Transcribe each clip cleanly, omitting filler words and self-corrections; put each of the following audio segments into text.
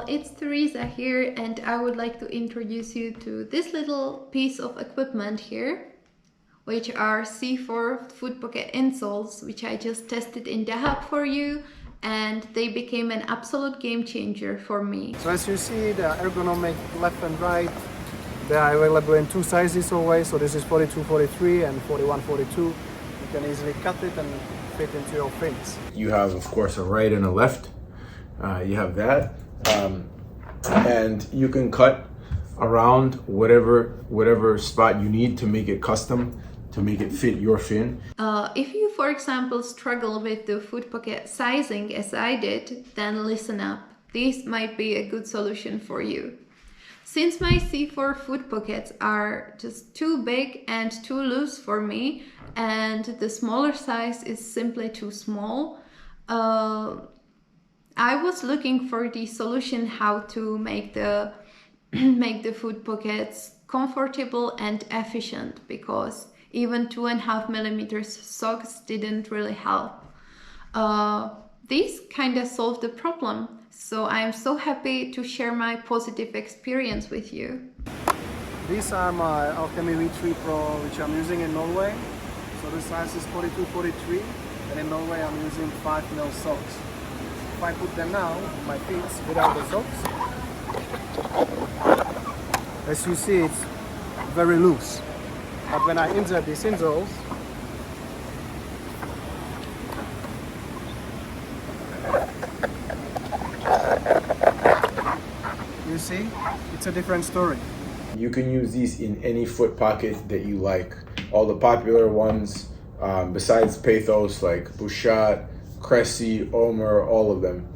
it's Tereza here, and I would like to introduce you to this little piece of equipment here, which are C4 Footpocket Insoles, which I just tested in the hub for you, and they became an absolute game changer for me. So as you see, they are ergonomic left and right. They are available in two sizes always, so this is 42-43 and 41-42. You can easily cut it and fit into your fins. You have, of course, a right and a left. You have that. And you can cut around whatever spot you need to make it custom, to make it fit your fin. If you, for example, struggle with the foot pocket sizing as I did, then listen up. This might be a good solution for you. Since my C4 foot pockets are just too big and too loose for me, and the smaller size is simply too small, I was looking for the solution how to make the foot pockets comfortable and efficient, because even 2.5 millimeters socks didn't really help. This kind of solved the problem, so I am so happy to share my positive experience with you. These are my Alchemy V3 Pro, which I'm using in Norway. So the size is 42-43, and in Norway I'm using 5mm socks. If I put them now on my feet without the socks, as you see, it's very loose. But when I insert these insoles, you see, it's a different story. You can use these in any foot pocket that you like. All the popular ones, besides Pathos, like Bouchat, Cressy, Omer, all of them.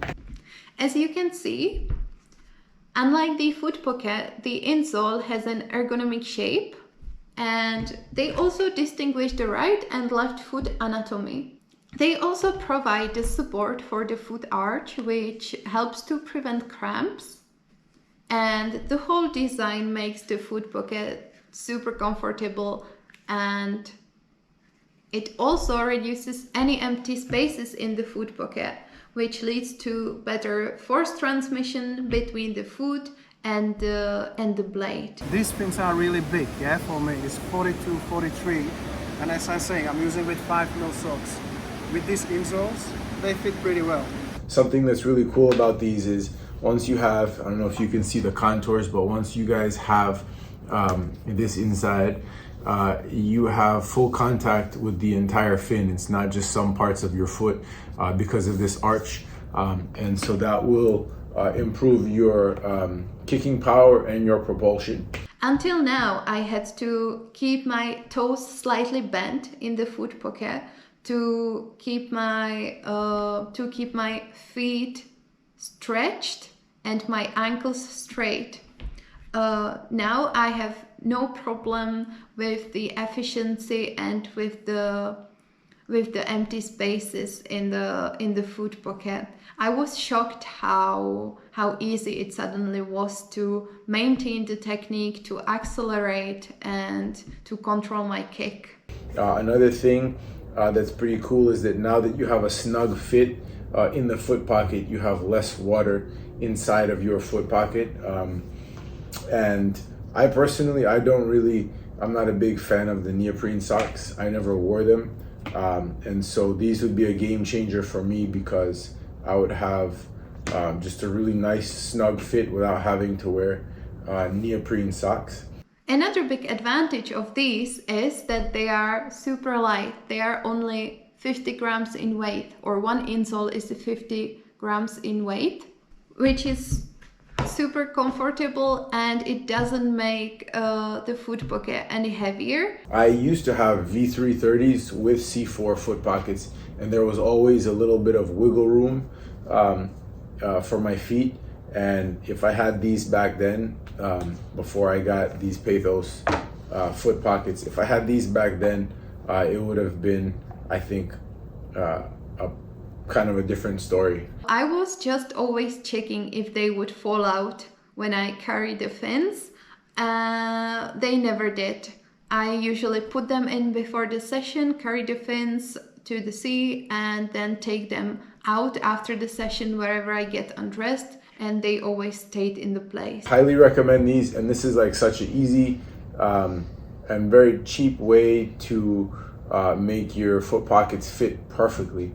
As you can see, unlike the foot pocket, the insole has an ergonomic shape, and they also distinguish the right and left foot anatomy. They also provide the support for the foot arch, which helps to prevent cramps. And the whole design makes the foot pocket super comfortable, and it also reduces any empty spaces in the foot pocket, which leads to better force transmission between the foot and the blade. These fins are really big, yeah, for me. It's 42-43, and as I say, I'm using with 5mm socks. With these insoles, they fit pretty well. Something that's really cool about these is once you have, I don't know if you can see the contours, but once you guys have this inside, you have full contact with the entire fin. It's not just some parts of your foot because of this arch. And so that will improve your kicking power and your propulsion. Until now, I had to keep my toes slightly bent in the foot pocket to keep my feet stretched and my ankles straight. Now I have no problem with the efficiency and with the empty spaces in the foot pocket. I was shocked how easy it suddenly was to maintain the technique, to accelerate, and to control my kick. Another thing that's pretty cool is that now that you have a snug fit in the foot pocket, you have less water inside of your foot pocket. And I personally, I'm not a big fan of the neoprene socks. I never wore them. And so these would be a game changer for me, because I would have just a really nice snug fit without having to wear neoprene socks. Another big advantage of these is that they are super light. They are only 50 grams in weight, or one insole is 50 grams in weight, which is super comfortable, and it doesn't make the foot pocket any heavier. I used to have V330s with C4 foot pockets, and there was always a little bit of wiggle room for my feet. And if I had these back then, before I got these Pathos foot pockets, if I had these back then, it would have been, I think, a kind of a different story. I was just always checking if they would fall out when I carried the fins. They never did. I usually put them in before the session, carry the fins to the sea, and then take them out after the session wherever I get undressed, and they always stayed in the place. Highly recommend these, and this is like such an easy and very cheap way to make your foot pockets fit perfectly.